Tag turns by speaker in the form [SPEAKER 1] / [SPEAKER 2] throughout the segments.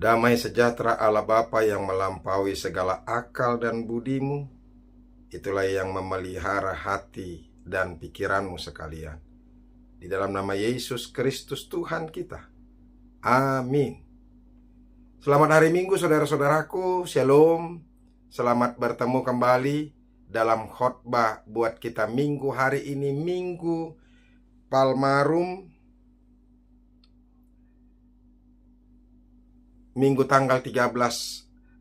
[SPEAKER 1] Damai sejahtera Allah Bapa yang melampaui segala akal dan budimu, itulah yang memelihara hati dan pikiranmu sekalian. Di dalam nama Yesus Kristus Tuhan kita. Amin. Selamat hari Minggu saudara-saudaraku, Shalom. Selamat bertemu kembali dalam khotbah buat kita minggu hari ini, Minggu Palmarum, Minggu tanggal 13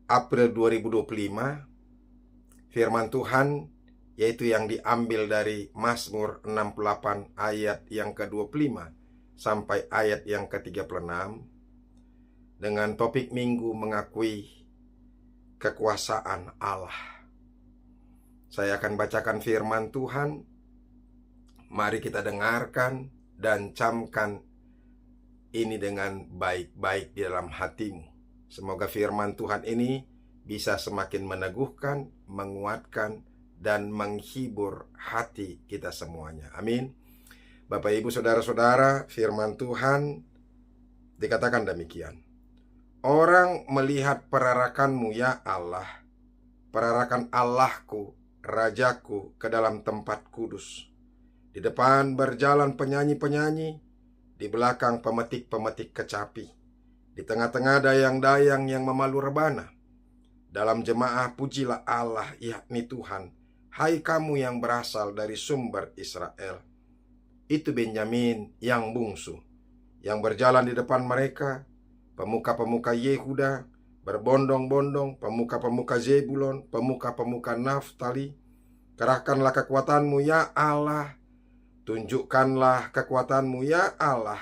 [SPEAKER 1] April 2025. Firman Tuhan yaitu yang diambil dari Mazmur 68 ayat yang ke-25 sampai ayat yang ke-36, dengan topik minggu mengakui kekuasaan Allah. Saya akan bacakan firman Tuhan. Mari kita dengarkan dan camkan ini dengan baik-baik di dalam hatimu. Semoga firman Tuhan ini bisa semakin meneguhkan, menguatkan, dan menghibur hati kita semuanya. Amin. Bapak, Ibu, Saudara-saudara, firman Tuhan dikatakan demikian. Orang melihat perarakanmu ya Allah, perarakan Allahku, Rajaku, ke dalam tempat kudus. Di depan berjalan penyanyi-penyanyi, di belakang pemetik-pemetik kecapi, di tengah-tengah dayang-dayang yang memalu rebana. Dalam jemaah pujilah Allah, yakni Tuhan, hai kamu yang berasal dari sumber Israel. Itu Benyamin yang bungsu, yang berjalan di depan mereka, pemuka-pemuka Yehuda, berbondong-bondong, pemuka-pemuka Zebulon, pemuka-pemuka Naftali. Kerahkanlah kekuatanmu ya Allah, tunjukkanlah kekuatanmu ya Allah,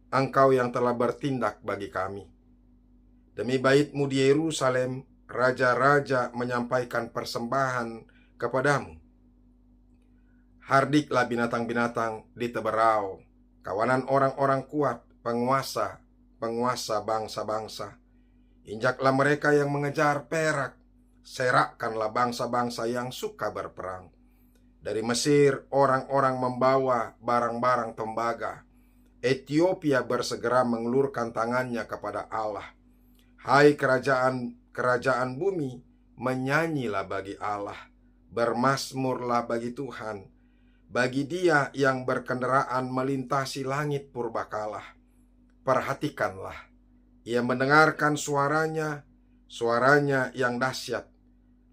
[SPEAKER 1] Engkau yang telah bertindak bagi kami. Demi bait-Mu di Yerusalem, raja-raja menyampaikan persembahan kepadamu. Hardiklah binatang-binatang di teberau, kawanan orang-orang kuat, penguasa bangsa-bangsa. Injaklah mereka yang mengejar perak, serakkanlah bangsa-bangsa yang suka berperang. Dari Mesir orang-orang membawa barang-barang tembaga. Ethiopia bersegera mengulurkan tangannya kepada Allah. Hai kerajaan bumi, menyanyilah bagi Allah, bermazmurlah bagi Tuhan, bagi Dia yang berkendaraan melintasi langit purbakala. Perhatikanlah, Ia mendengarkan suaranya yang dahsyat.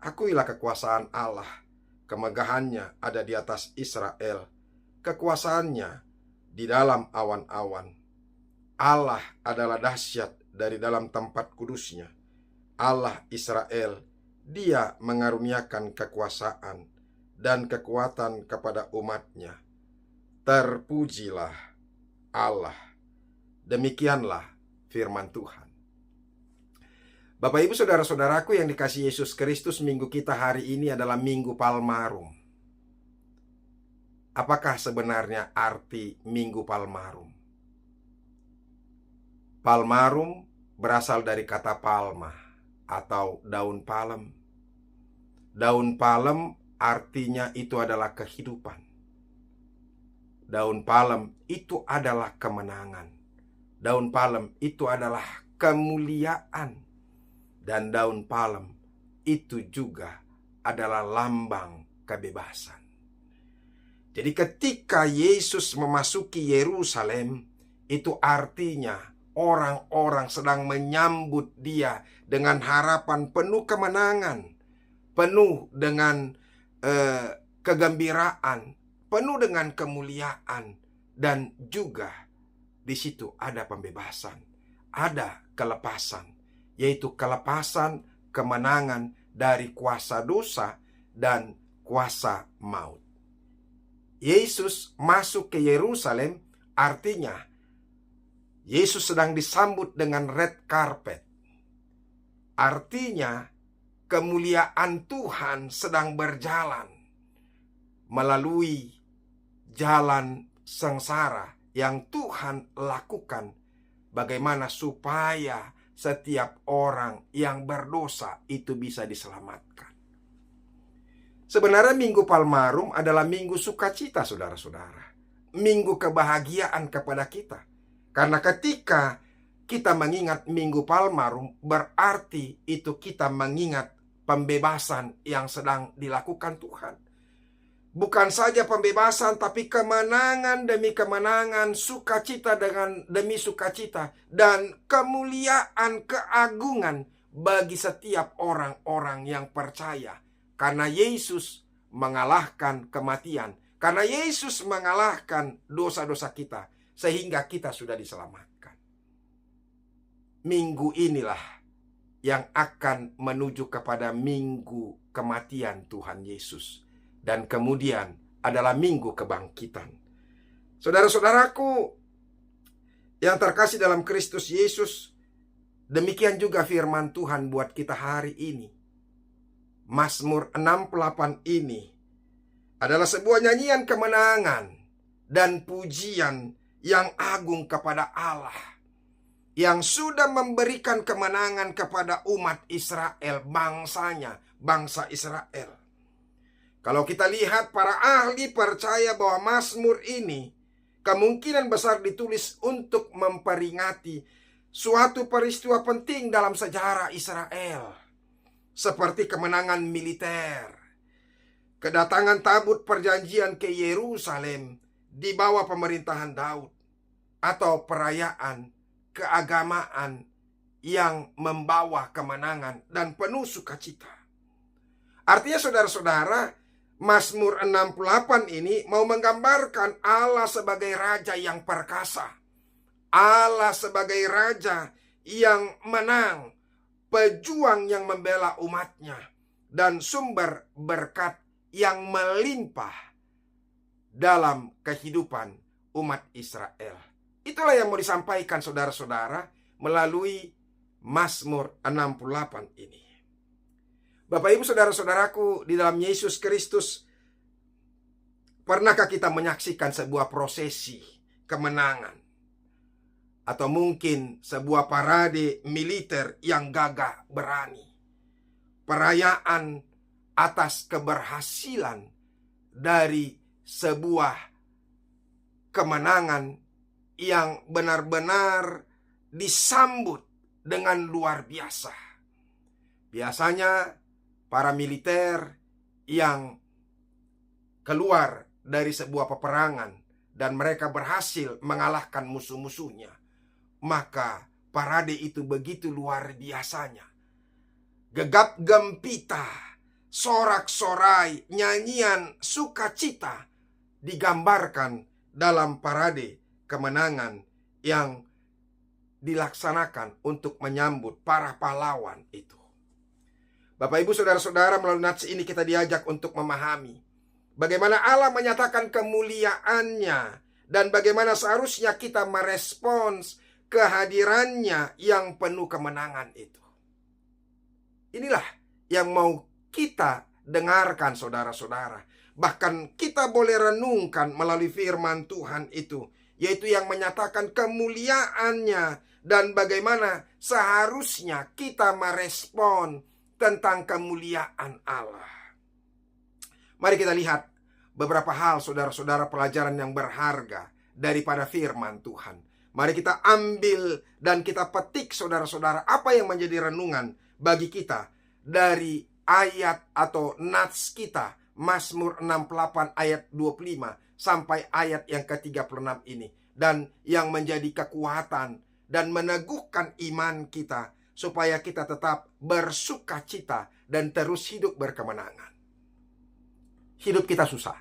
[SPEAKER 1] Akuilah kekuasaan Allah. Kemegahannya ada di atas Israel, kekuasaannya di dalam awan-awan. Allah adalah dahsyat dari dalam tempat kudusnya. Allah Israel, Dia mengaruniakan kekuasaan dan kekuatan kepada umatnya. Terpujilah Allah. Demikianlah firman Tuhan. Bapak, Ibu, Saudara-saudaraku yang dikasihi Yesus Kristus, minggu kita hari ini adalah Minggu Palmarum. Apakah sebenarnya arti Minggu Palmarum? Palmarum berasal dari kata palma atau daun palem. Daun palem artinya itu adalah kehidupan. Daun palem itu adalah kemenangan. Daun palem itu adalah kemuliaan. Dan daun palem itu juga adalah lambang kebebasan. Jadi ketika Yesus memasuki Yerusalem, itu artinya orang-orang sedang menyambut Dia dengan harapan penuh kemenangan, penuh dengan kegembiraan, penuh dengan kemuliaan, dan juga di situ ada pembebasan, ada kelepasan. Yaitu kelepasan, kemenangan dari kuasa dosa dan kuasa maut. Yesus masuk ke Yerusalem, artinya Yesus sedang disambut dengan red carpet. Artinya kemuliaan Tuhan sedang berjalan melalui jalan sengsara yang Tuhan lakukan, bagaimana supaya setiap orang yang berdosa itu bisa diselamatkan. Sebenarnya Minggu Palmarum adalah minggu sukacita, saudara-saudara. Minggu kebahagiaan kepada kita. Karena ketika kita mengingat Minggu Palmarum, berarti itu kita mengingat pembebasan yang sedang dilakukan Tuhan. Bukan saja pembebasan, tapi kemenangan demi kemenangan, sukacita demi sukacita, dan kemuliaan, keagungan bagi setiap orang-orang yang percaya. Karena Yesus mengalahkan kematian, karena Yesus mengalahkan dosa-dosa kita, sehingga kita sudah diselamatkan. Minggu inilah yang akan menuju kepada minggu kematian Tuhan Yesus. Dan kemudian adalah minggu kebangkitan. Saudara-saudaraku yang terkasih dalam Kristus Yesus, demikian juga firman Tuhan buat kita hari ini. Mazmur 68 ini adalah sebuah nyanyian kemenangan dan pujian yang agung kepada Allah, yang sudah memberikan kemenangan kepada umat Israel, bangsanya, bangsa Israel. Kalau kita lihat, para ahli percaya bahwa Mazmur ini kemungkinan besar ditulis untuk memperingati suatu peristiwa penting dalam sejarah Israel, seperti kemenangan militer, kedatangan tabut perjanjian ke Yerusalem di bawah pemerintahan Daud, atau perayaan keagamaan yang membawa kemenangan dan penuh sukacita. Artinya saudara-saudara, Mazmur 68 ini mau menggambarkan Allah sebagai raja yang perkasa, Allah sebagai raja yang menang, pejuang yang membela umatnya, dan sumber berkat yang melimpah dalam kehidupan umat Israel. Itulah yang mau disampaikan saudara-saudara melalui Mazmur 68 ini. Bapak Ibu saudara-saudaraku di dalam Yesus Kristus, pernahkah kita menyaksikan sebuah prosesi kemenangan? Atau mungkin sebuah parade militer yang gagah berani. Perayaan atas keberhasilan dari sebuah kemenangan yang benar-benar disambut dengan luar biasa. Biasanya para militer yang keluar dari sebuah peperangan dan mereka berhasil mengalahkan musuh-musuhnya, maka parade itu begitu luar biasanya. Gegap gempita, sorak-sorai, nyanyian sukacita digambarkan dalam parade kemenangan yang dilaksanakan untuk menyambut para pahlawan itu. Bapak Ibu saudara-saudara, melalui nats ini kita diajak untuk memahami bagaimana Allah menyatakan kemuliaannya dan bagaimana seharusnya kita merespons kehadirannya yang penuh kemenangan itu. Inilah yang mau kita dengarkan saudara-saudara. Bahkan kita boleh renungkan melalui firman Tuhan itu, yaitu yang menyatakan kemuliaannya dan bagaimana seharusnya kita merespon tentang kemuliaan Allah. Mari kita lihat beberapa hal saudara-saudara, pelajaran yang berharga daripada firman Tuhan. Mari kita ambil dan kita petik saudara-saudara apa yang menjadi renungan bagi kita dari ayat atau nats kita, Mazmur 68 ayat 25 sampai ayat yang ke-36 ini. Dan yang menjadi kekuatan dan meneguhkan iman kita supaya kita tetap bersukacita dan terus hidup berkemenangan. Hidup kita susah,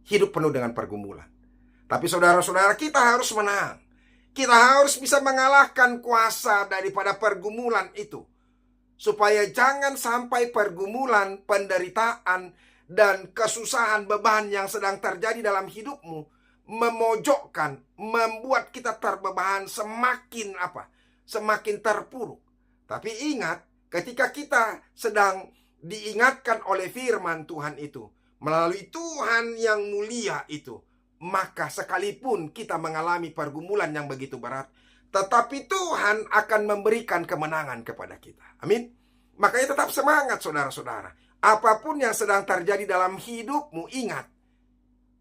[SPEAKER 1] hidup penuh dengan pergumulan. Tapi saudara-saudara, kita harus menang. Kita harus bisa mengalahkan kuasa daripada pergumulan itu, supaya jangan sampai pergumulan, penderitaan, dan kesusahan, beban yang sedang terjadi dalam hidupmu memojokkan, membuat kita terbeban semakin semakin terpuruk. Tapi ingat, ketika kita sedang diingatkan oleh firman Tuhan itu, melalui Tuhan yang mulia itu, maka sekalipun kita mengalami pergumulan yang begitu berat, tetapi Tuhan akan memberikan kemenangan kepada kita. Amin. Makanya tetap semangat saudara-saudara. Apapun yang sedang terjadi dalam hidupmu, ingat,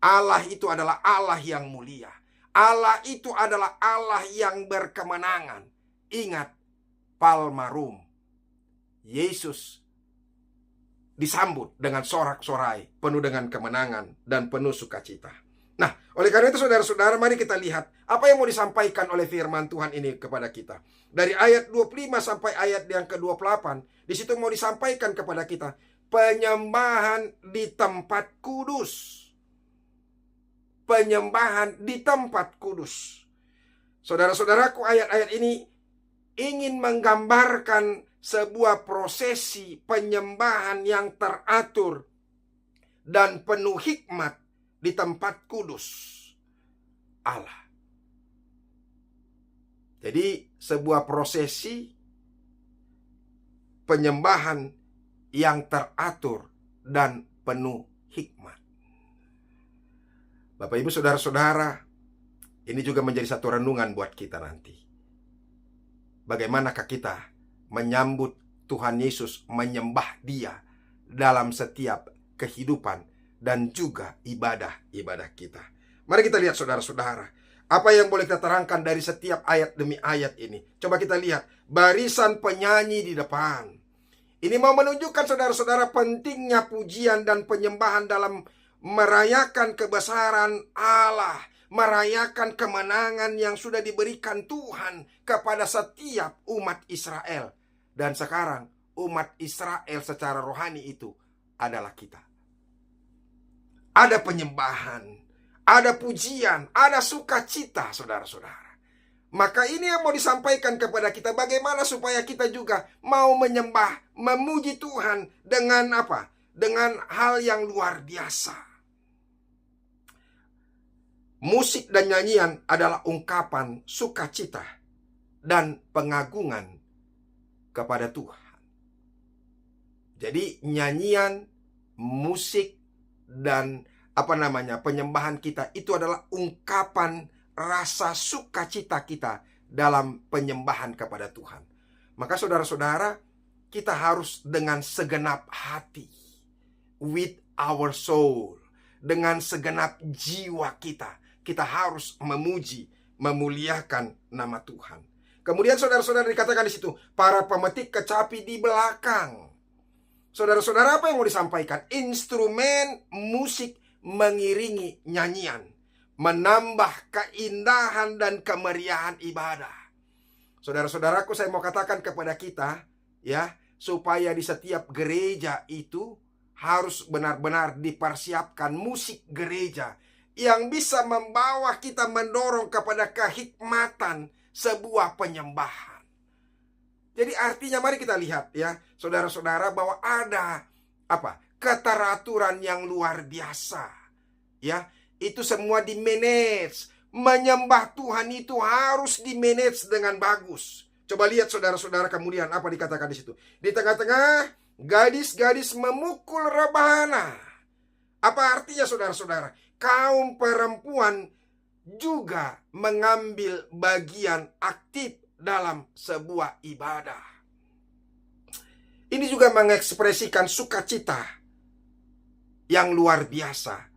[SPEAKER 1] Allah itu adalah Allah yang mulia. Allah itu adalah Allah yang berkemenangan. ingat Palmarum. Yesus disambut dengan sorak-sorai, penuh dengan kemenangan dan penuh sukacita. Nah, oleh karena itu saudara-saudara, mari kita lihat apa yang mau disampaikan oleh firman Tuhan ini kepada kita. Dari ayat 25 sampai ayat yang ke-28, di situ mau disampaikan kepada kita penyembahan di tempat kudus. Penyembahan di tempat kudus. Saudara-saudaraku, ayat-ayat ini ingin menggambarkan sebuah prosesi penyembahan yang teratur dan penuh hikmat di tempat kudus Allah. Jadi sebuah prosesi penyembahan yang teratur dan penuh hikmat. Bapak Ibu saudara-saudara, ini juga menjadi satu renungan buat kita nanti. Bagaimanakah kita menyambut Tuhan Yesus, menyembah Dia dalam setiap kehidupan dan juga ibadah-ibadah kita. Mari kita lihat saudara-saudara, apa yang boleh kita terangkan dari setiap ayat demi ayat ini. Coba kita lihat barisan penyanyi di depan. Ini mau menunjukkan saudara-saudara pentingnya pujian dan penyembahan dalam merayakan kebesaran Allah, merayakan kemenangan yang sudah diberikan Tuhan kepada setiap umat Israel. Dan sekarang umat Israel secara rohani itu adalah kita. Ada penyembahan, ada pujian, ada sukacita saudara-saudara. Maka ini yang mau disampaikan kepada kita, bagaimana supaya kita juga mau menyembah, memuji Tuhan dengan apa? Dengan hal yang luar biasa. Musik dan nyanyian adalah ungkapan sukacita dan pengagungan kepada Tuhan. Jadi nyanyian, musik, dan penyembahan kita itu adalah ungkapan rasa sukacita kita dalam penyembahan kepada Tuhan. Maka saudara-saudara, kita harus dengan segenap hati, with our soul, dengan segenap jiwa kita harus memuji, memuliakan nama Tuhan. Kemudian saudara-saudara dikatakan di situ, para pemetik kecapi di belakang. Saudara-saudara, apa yang mau disampaikan? Instrumen musik mengiringi nyanyian, menambah keindahan dan kemeriahan ibadah. Saudara-saudaraku, saya mau katakan kepada kita, ya, supaya di setiap gereja itu harus benar-benar dipersiapkan musik gereja yang bisa membawa kita mendorong kepada kehikmatan sebuah penyembahan. Jadi artinya mari kita lihat ya, saudara-saudara, bahwa ada keteraturan yang luar biasa. Ya, itu semua di-manage. Menyembah Tuhan itu harus di-manage dengan bagus. Coba lihat saudara-saudara, kemudian apa dikatakan di situ? Di tengah-tengah gadis-gadis memukul rebana. Apa artinya saudara-saudara? Kaum perempuan juga mengambil bagian aktif dalam sebuah ibadah. Ini juga mengekspresikan sukacita yang luar biasa.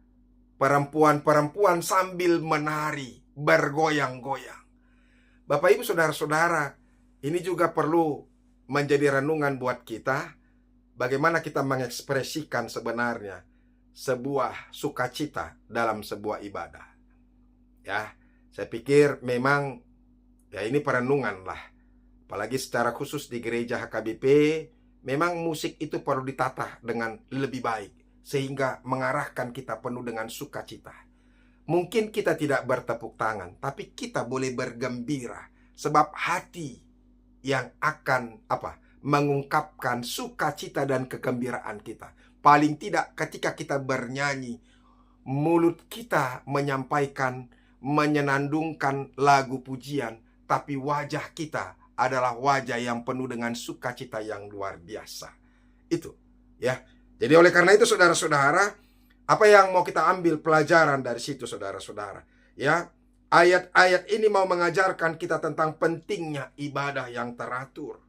[SPEAKER 1] Perempuan-perempuan sambil menari, bergoyang-goyang. Bapak Ibu saudara-saudara, ini juga perlu menjadi renungan buat kita. Bagaimana kita mengekspresikan sebenarnya sebuah sukacita dalam sebuah ibadah. Ya, saya pikir memang ya ini perenungan lah. Apalagi secara khusus di gereja HKBP, memang musik itu perlu ditata dengan lebih baik, sehingga mengarahkan kita penuh dengan sukacita. Mungkin kita tidak bertepuk tangan, tapi kita boleh bergembira, sebab hati yang akan mengungkapkan sukacita dan kegembiraan kita. Paling tidak ketika kita bernyanyi, mulut kita menyampaikan, menyenandungkan lagu pujian, tapi wajah kita adalah wajah yang penuh dengan sukacita yang luar biasa. Itu ya. Jadi oleh karena itu saudara-saudara, apa yang mau kita ambil pelajaran dari situ saudara-saudara? Ya, ayat-ayat ini mau mengajarkan kita tentang pentingnya ibadah yang teratur,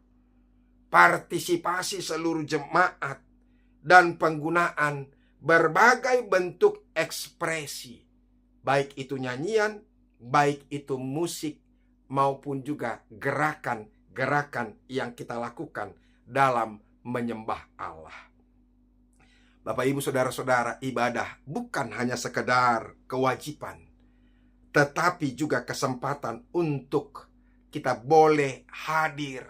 [SPEAKER 1] partisipasi seluruh jemaat, dan penggunaan berbagai bentuk ekspresi, baik itu nyanyian, baik itu musik, maupun juga gerakan gerakan yang kita lakukan dalam menyembah Allah. Bapak, Ibu, Saudara-saudara, ibadah bukan hanya sekedar kewajiban, tetapi juga kesempatan untuk kita boleh hadir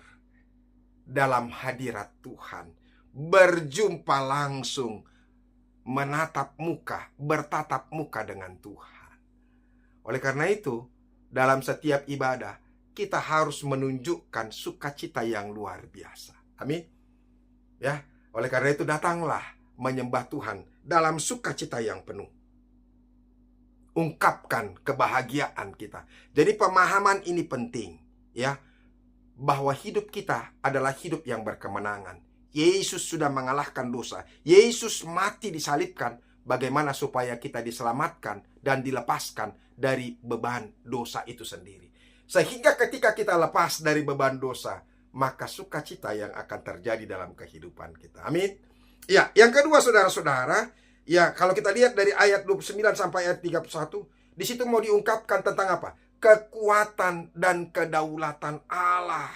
[SPEAKER 1] dalam hadirat Tuhan, berjumpa langsung, menatap muka, bertatap muka dengan Tuhan. Oleh karena itu, dalam setiap ibadah, kita harus menunjukkan sukacita yang luar biasa. Amin. Ya, oleh karena itu datanglah menyembah Tuhan dalam sukacita yang penuh. Ungkapkan kebahagiaan kita. Jadi pemahaman ini penting, ya, bahwa hidup kita adalah hidup yang berkemenangan. Yesus sudah mengalahkan dosa. Yesus mati disalibkan. Bagaimana supaya kita diselamatkan dan dilepaskan dari beban dosa itu sendiri. Sehingga ketika kita lepas dari beban dosa, maka sukacita yang akan terjadi dalam kehidupan kita. Amin. Ya, yang kedua, saudara-saudara, ya, kalau kita lihat dari ayat 29 sampai ayat 31, di situ mau diungkapkan tentang apa? Kekuatan dan kedaulatan Allah.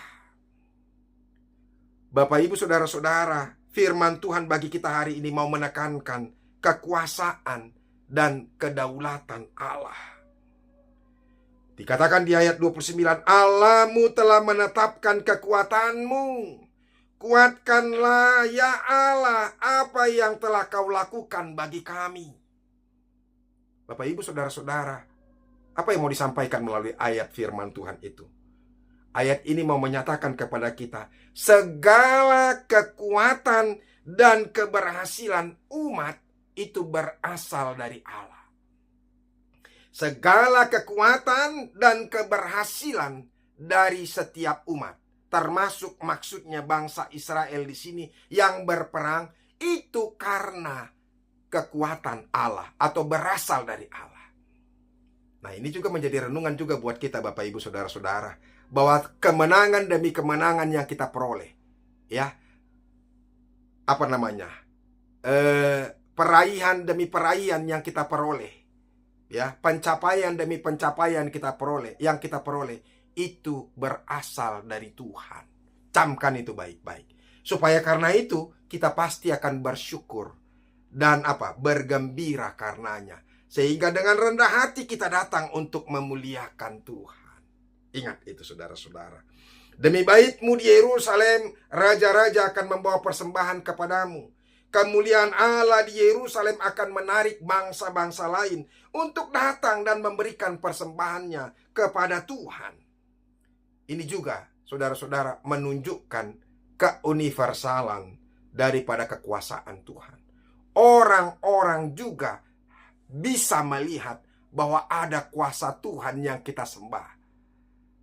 [SPEAKER 1] Bapak, Ibu, Saudara-saudara, firman Tuhan bagi kita hari ini mau menekankan kekuasaan dan kedaulatan Allah. Dikatakan di ayat 29, Allahmu telah menetapkan kekuatanmu. Kuatkanlah ya Allah apa yang telah kau lakukan bagi kami. Bapak, Ibu, Saudara-saudara, apa yang mau disampaikan melalui ayat firman Tuhan itu? Ayat ini mau menyatakan kepada kita, segala kekuatan dan keberhasilan umat itu berasal dari Allah. Segala kekuatan dan keberhasilan dari setiap umat, termasuk maksudnya bangsa Israel di sini yang berperang, itu karena kekuatan Allah atau berasal dari Allah. Nah, ini juga menjadi renungan juga buat kita, Bapak, Ibu, Saudara-saudara, bahwa kemenangan demi kemenangan yang kita peroleh, ya, peraihan demi peraihan yang kita peroleh, ya, pencapaian demi pencapaian yang kita peroleh, itu berasal dari Tuhan. Camkan itu baik-baik, supaya karena itu kita pasti akan bersyukur dan bergembira karenanya, sehingga dengan rendah hati kita datang untuk memuliakan Tuhan. Ingat itu, saudara-saudara. Demi baitmu di Yerusalem, raja-raja akan membawa persembahan kepadamu. Kemuliaan Allah di Yerusalem akan menarik bangsa-bangsa lain untuk datang dan memberikan persembahannya kepada Tuhan. Ini juga, saudara-saudara, menunjukkan keuniversalan daripada kekuasaan Tuhan. Orang-orang juga bisa melihat bahwa ada kuasa Tuhan yang kita sembah.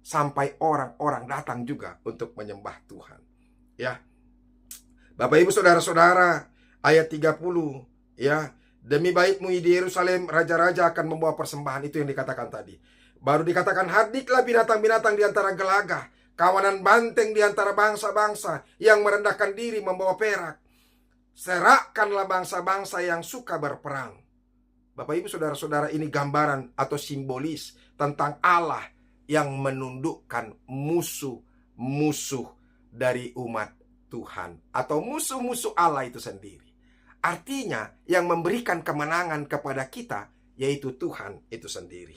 [SPEAKER 1] Sampai orang-orang datang juga untuk menyembah Tuhan. Ya. Bapak, Ibu, Saudara-saudara, ayat 30, ya, demi baitmu di Yerusalem, raja-raja akan membawa persembahan. Itu yang dikatakan tadi. Baru dikatakan, hadiklah binatang-binatang di antara gelagah, kawanan banteng di antara bangsa-bangsa yang merendahkan diri membawa perak. Serakkanlah bangsa-bangsa yang suka berperang. Bapak, Ibu, Saudara-saudara, ini gambaran atau simbolis tentang Allah yang menundukkan musuh-musuh dari umat Tuhan, atau musuh-musuh Allah itu sendiri. Artinya yang memberikan kemenangan kepada kita yaitu Tuhan itu sendiri.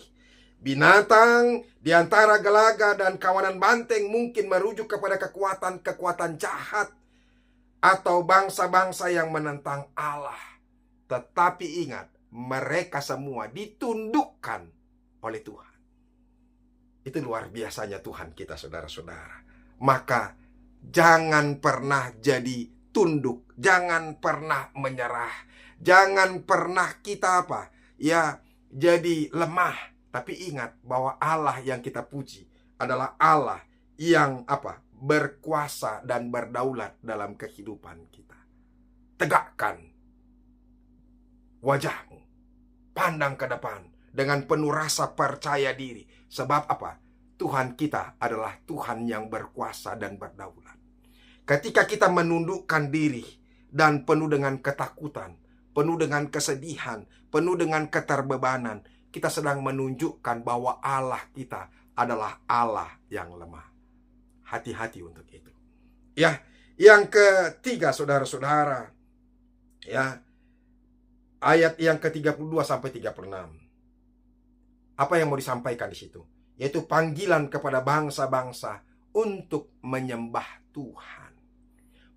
[SPEAKER 1] Binatang di antara gelaga dan kawanan banteng mungkin merujuk kepada kekuatan-kekuatan jahat atau bangsa-bangsa yang menentang Allah. Tetapi ingat, mereka semua ditundukkan oleh Tuhan. Itu luar biasanya Tuhan kita, saudara-saudara. Maka jangan pernah jadi tunduk, jangan pernah menyerah, jangan pernah kita jadi lemah. Tapi ingat bahwa Allah yang kita puji adalah Allah yang berkuasa dan berdaulat dalam kehidupan kita. Tegakkan wajahmu, pandang ke depan dengan penuh rasa percaya diri. Sebab Tuhan kita adalah Tuhan yang berkuasa dan berdaulat. Ketika kita menundukkan diri dan penuh dengan ketakutan, penuh dengan kesedihan, penuh dengan keterbebanan, kita sedang menunjukkan bahwa Allah kita adalah Allah yang lemah. hati-hati untuk itu. Ya, yang ketiga saudara-saudara, ya, ayat yang ke-32 sampai 36. Apa yang mau disampaikan di situ? Yaitu panggilan kepada bangsa-bangsa untuk menyembah Tuhan.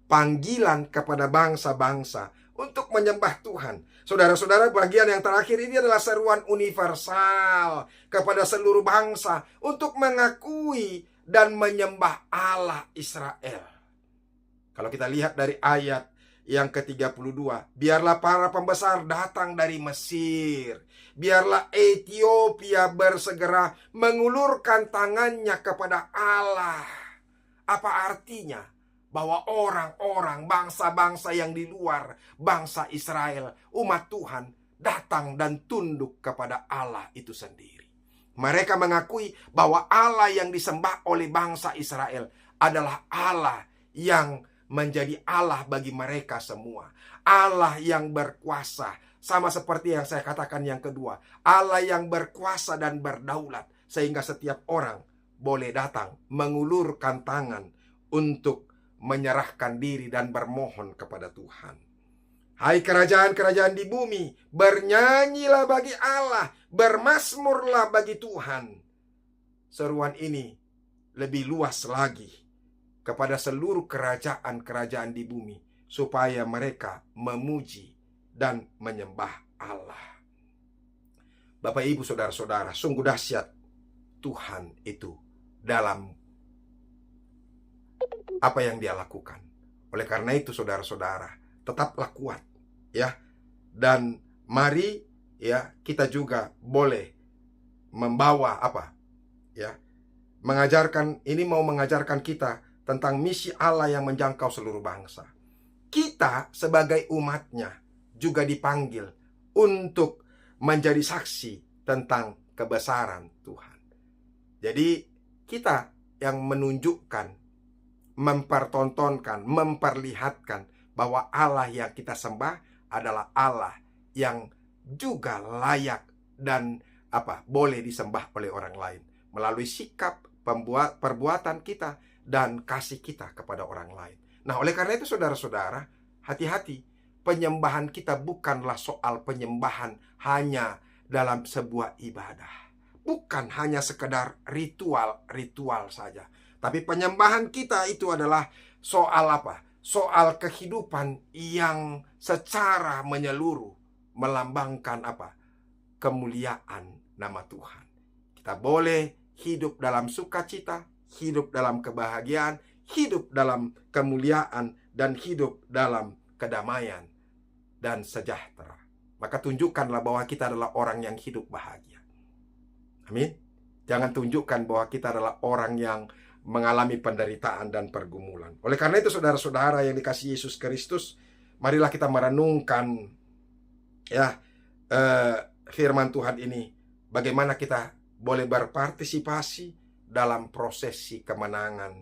[SPEAKER 1] Panggilan kepada bangsa-bangsa untuk menyembah Tuhan. Saudara-saudara, bagian yang terakhir ini adalah seruan universal kepada seluruh bangsa untuk mengakui dan menyembah Allah Israel. Kalau kita lihat dari ayat yang ke-32, biarlah para pembesar datang dari Mesir, biarlah Ethiopia bersegera mengulurkan tangannya kepada Allah. Apa artinya? Bahwa orang-orang bangsa-bangsa yang di luar bangsa Israel, umat Tuhan, datang dan tunduk kepada Allah itu sendiri. Mereka mengakui bahwa Allah yang disembah oleh bangsa Israel adalah Allah yang menjadi Allah bagi mereka semua. Allah yang berkuasa, sama seperti yang saya katakan yang kedua, Allah yang berkuasa dan berdaulat, sehingga setiap orang boleh datang mengulurkan tangan untuk menyerahkan diri dan bermohon kepada Tuhan. Hai kerajaan-kerajaan di bumi, bernyanyilah bagi Allah, bermazmurlah bagi Tuhan. Seruan ini lebih luas lagi kepada seluruh kerajaan-kerajaan di bumi, supaya mereka memuji dan menyembah Allah. Bapak, Ibu, saudara-saudara, sungguh dahsyat Tuhan itu dalam apa yang Dia lakukan. Oleh karena itu saudara-saudara, tetaplah kuat, ya. Dan mari, ya, kita juga boleh membawa apa? Ya. Mau mengajarkan kita tentang misi Allah yang menjangkau seluruh bangsa. Kita sebagai umatnya juga dipanggil untuk menjadi saksi tentang kebesaran Tuhan. Jadi kita yang menunjukkan, mempertontonkan, memperlihatkan bahwa Allah yang kita sembah adalah Allah yang juga layak dan boleh disembah oleh orang lain melalui sikap, perbuatan kita dan kasih kita kepada orang lain. Nah, oleh karena itu saudara-saudara, hati-hati. Penyembahan kita bukanlah soal penyembahan hanya dalam sebuah ibadah. Bukan hanya sekedar ritual saja. Tapi penyembahan kita itu adalah soal apa? Soal kehidupan yang secara menyeluruh melambangkan apa? Kemuliaan nama Tuhan. Kita boleh hidup dalam sukacita, hidup dalam kebahagiaan, hidup dalam kemuliaan, dan hidup dalam kedamaian dan sejahtera. Maka tunjukkanlah bahwa kita adalah orang yang hidup bahagia. Amin. Jangan tunjukkan bahwa kita adalah orang yang mengalami penderitaan dan pergumulan. Oleh karena itu saudara-saudara yang dikasihi Yesus Kristus, marilah kita merenungkan firman Tuhan ini. Bagaimana kita boleh berpartisipasi dalam prosesi kemenangan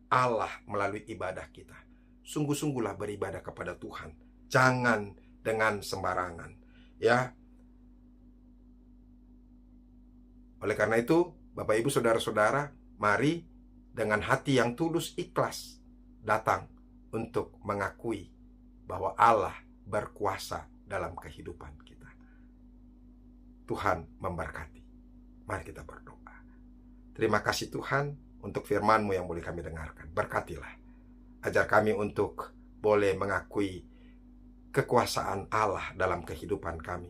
[SPEAKER 1] Allah melalui ibadah kita. Sungguh-sungguhlah beribadah kepada Tuhan. Jangan dengan sembarangan. Ya. Oleh karena itu, Bapak Ibu saudara-saudara, mari dengan hati yang tulus ikhlas datang untuk mengakui bahwa Allah berkuasa dalam kehidupan kita. Tuhan memberkati. Mari kita berdoa. Terima kasih Tuhan untuk firman-Mu yang boleh kami dengarkan. Berkatilah. Ajar kami untuk boleh mengakui kekuasaan Allah dalam kehidupan kami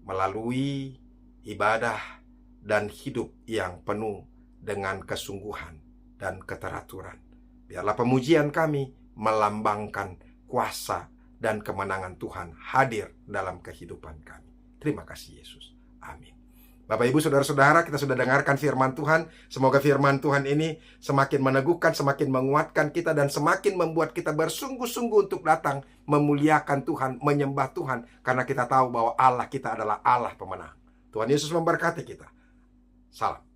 [SPEAKER 1] melalui ibadah dan hidup yang penuh dengan kesungguhan dan keteraturan. Biarlah pemujian kami melambangkan kuasa dan kemenangan Tuhan hadir dalam kehidupan kami. Terima kasih Yesus. Amin. Bapak Ibu saudara-saudara, kita sudah dengarkan firman Tuhan. Semoga firman Tuhan ini semakin meneguhkan, semakin menguatkan kita, dan semakin membuat kita bersungguh-sungguh untuk datang memuliakan Tuhan, menyembah Tuhan, karena kita tahu bahwa Allah kita adalah Allah pemenang. Tuhan Yesus memberkati kita. Salam.